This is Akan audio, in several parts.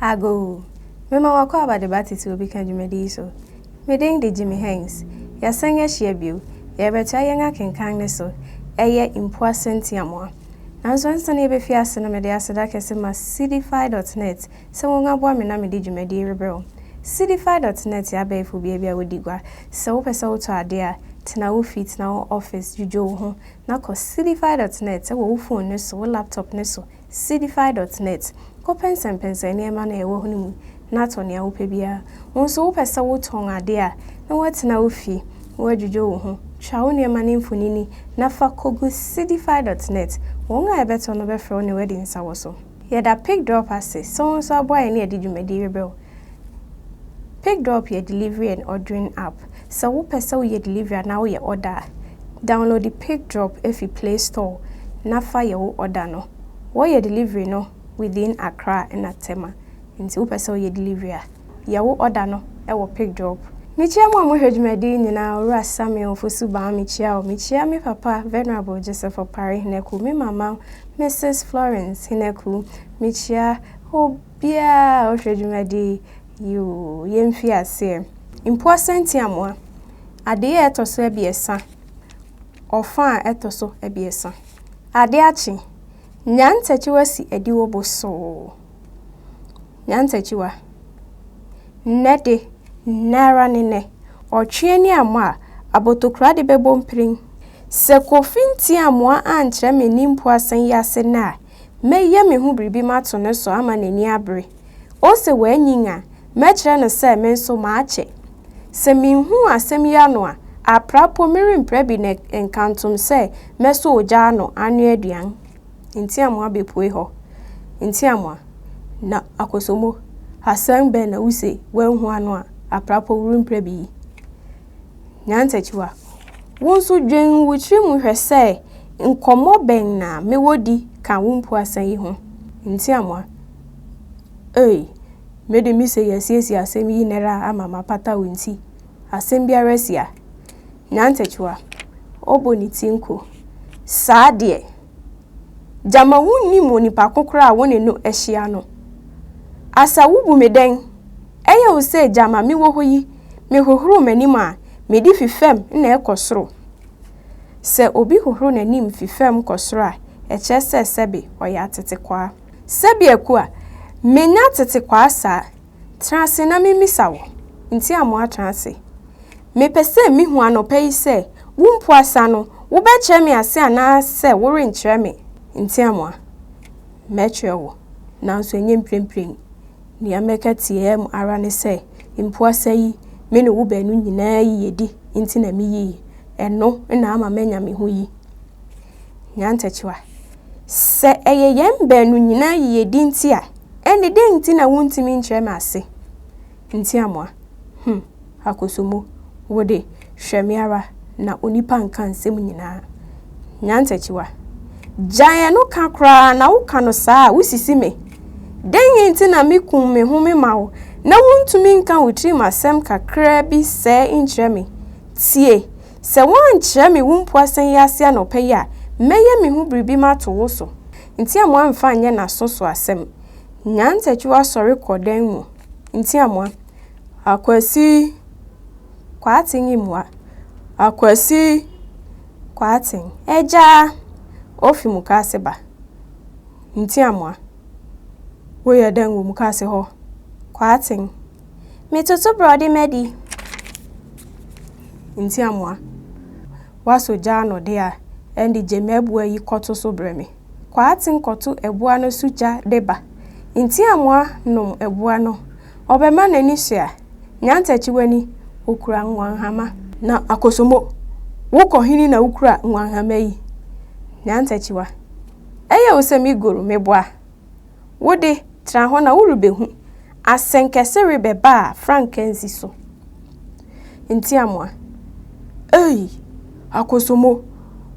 Ago. Mema wako abadebati ti obi kan dwumadi so. Medeng de Jimmy Hanks. Ya sanga shiebio. Ya beta yenga kenkan ne so. Eye Mpuaasa Ntiamoa. Nanso nsane ebefi ase na mede aseda kese ma cdfi.net. Se wonga boa me na mede dwumadi rebel. cdfi.net ya ba efu bia wodigwa. Se wo pese wo to ade a tena wo fit na wo office jujo ho na ko cdfi.net wo wo phone ne so wo laptop ne so cdfi.net ko pensen ne ma na ewo ho mu na to ne wo pe bia won so wo pese wo ton ade a na wo tena wo fi wo jujo ho twa wo ne ma ne mfonini na fa kogu cdfi.net won a ebeto no be fro ne wedding sa wo so ye da pick drop ase so aboy ne edi dwumadi rebel. Pick drop your delivery and ordering app. So wo pese wo ye delivery na wo ye order. Download the Pick Drop if you Play Store. Na fa ye wo order no. Wo ye delivery no within Accra and Atema. Nti wo pese wo ye delivery a ye wo order no e wo Pick Drop. Michia mo hwedwumadi nyina ora Samuel fosu ba michia me papa Venerable Joseph Opare Hineku, me mama Mrs Florence Hineku, michia obia hwedwumadi you yemfi ase Mpuaasa Ntiamoa ade etoso ebiesa ofa etoso ebiesa ade achi nyantachiwa si ediwo boso nyantachiwa nede nara nene otwe ni amwa abotokra de bebo mprin se kofi Ntiamoa ankyere me ni Mpuaasa yase na meye me hu bribi mato ne so ama nani abre o se wanyinga mechre no se me nso maache se minhu asem ya no a aprapo mirimpre bi ne enkantum se meso oja no anu aduan Ntiamoa bepue ho Ntiamoa na akosomo asem be na use wanhu anu a aprapo mirimpre bi nyantachiwa wonso dwen wuchiri mu hwese nkomo ben na mewodi ka wo Mpuaasa yi ho Ntiamoa mede mi se yesiesi asem yi nera ama mapata wonti asem biara sia nyantachiwa oboni tinko saade jama wunni monipa kokora woni no ehia no asa wubu meden eye wo se jama mi wo hoyi me hohoro manim a me di fifem na ekosoro se obi hohoro nanim fifem kosoro a eche se sebe oya tete kwa sebe eku a menya tete kwa asa transe na mimisawo Ntiamoa transe me pese mi hu anopa yi se wo Mpuaasa no wo be kye me ase ana se wo renkyere me Ntiamoa mechewo na so enye mprempren ni ameka tie ara ne se Mpuaasa yi me no wo ba nu nyina yi yedi nti na mi yi eno na ama menya me hu yi nyantachiwa se eye yem ba nu nyina yi yedi nti a ene de nti na wontimi nkyere me ase Ntiamoa akosomo wode hwemiara na onipa nka nsem nyina nyantachiwa jaye no kakra na woka no saa wosisi me den nti na mekum me hu me mawo na wontumi nka wotri masem kakra bi se nkyere me tie se wankyere me wo Mpuaasa yase anopa yi a meye me hu bribi mato wo so Ntiamoa mfa nye na so asem nyantachiwa sori kodan mu Ntiamoa akwasi kwatin imwa akwasi kwatin eja ofi mukase ba Ntiamoa wo ye dan wo mukase ho kwatin metoto brody medi Ntiamoa waso ja no de a endi jemebu ayi koto so breme kwatin koto ebua no suja deba Ntiamoa no ebua no obema nani hia nyantachiwani okura nwanhama na akosomo wo hini na ukura nwanhama yi nyantachiwa eye osemi goro meboa wode tra ho na worubehu asenkese rebeba frankensi so Ntiamoa akosomo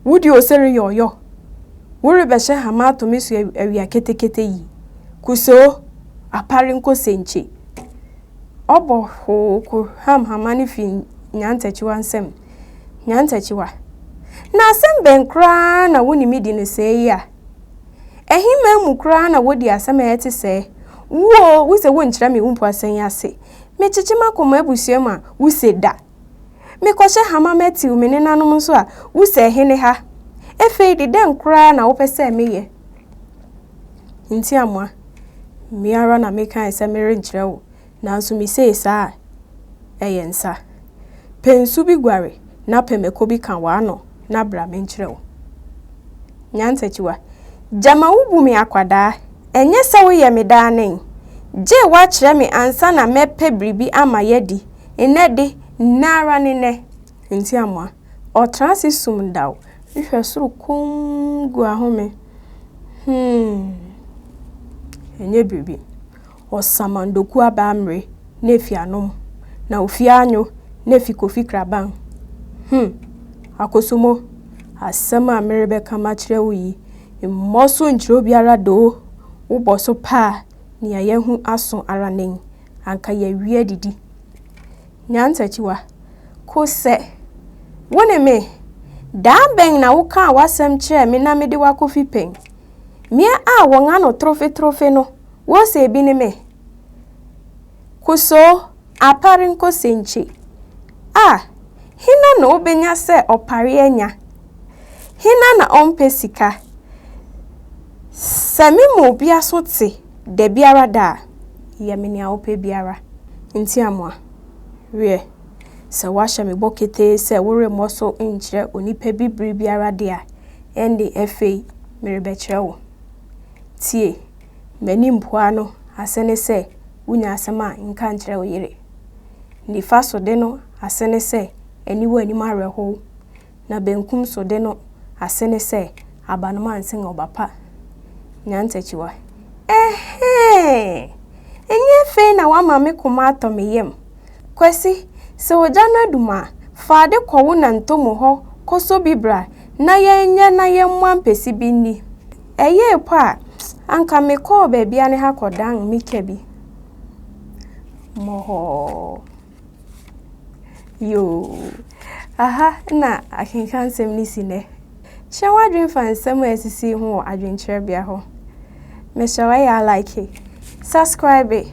wodi oseri yoyo worubehye hama to mesu awia ketekete yi kuso apare nko senche obo ho hamani fi nyantachiwa nsem nyantachiwa na asem benkra na woni midi ne sei a ehima mu kra na wodi asem ete sei wo we se won kire me Mpuaasa ase me chichima koma abusuam a wo se da me kwahye hama matiu me ne nanom so a wo se hene ha efe de den kra na wo pese meye Ntiamoa me ara na me kan se mere nkire wo nanso me sei saa eyensa pensu bi gware na pemeko bi kan wa no na bra me nkire wo nyantachiwa jama wubu me akwada enye se wo ye me da nen je wa kire me ansa na mepe bribi ama yedi enede nara ne Ntiamoa o transisum daw ihwe suru kungu ahome enye bribi o samandoku abamre nefi anom na ofi anyo nefi kofi kraban akosomo asema merebe kama kire wo yi mmoso nkiro biara do wo boso pa ni ayehu aso ara nen anka ya wie didi nyantachiwa ko se wone me da ben na wo kan wasem kire me na me de wakofi pen mia a won ano trofe no wo se bi ne me kuso aparin ko senchi hina na obenya se opare anya hina na ompesika sami mo bia so te de biara da ya meni a ope biara Ntiamoa we se washa me bokete se wore moso nkire onipa bibiri biara de a ende efe merebe kire wo tie mani mpoa no asene se unya asema nka nkire wo yire ni faso de no asene se eniwo ani mareho na benkum so de no asene se abanoma ansen obapa nyantachiwa enye fe na wa mame kuma atome yem kwesi se oja no aduma faade kowo na ntomo ho koso bibra na yenye na yemwa mpesi binni eye pa anka me ko bebia ne ha kodan mikebi moho yo na akinkan sem ni sine shawa dream fan sem esisi ho adwenkyere bia ho me shawa ya like subscribe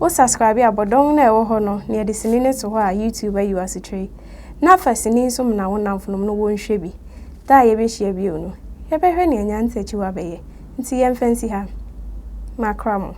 subscribe abodon na ewo ho no ne de sinine to ho a YouTube ayi wasetre na fasini so na wonamfonom no wonhwe bi da ye be hia bi onu ye behwe ne nyantachi wa beye nti ye mfansi ha makramo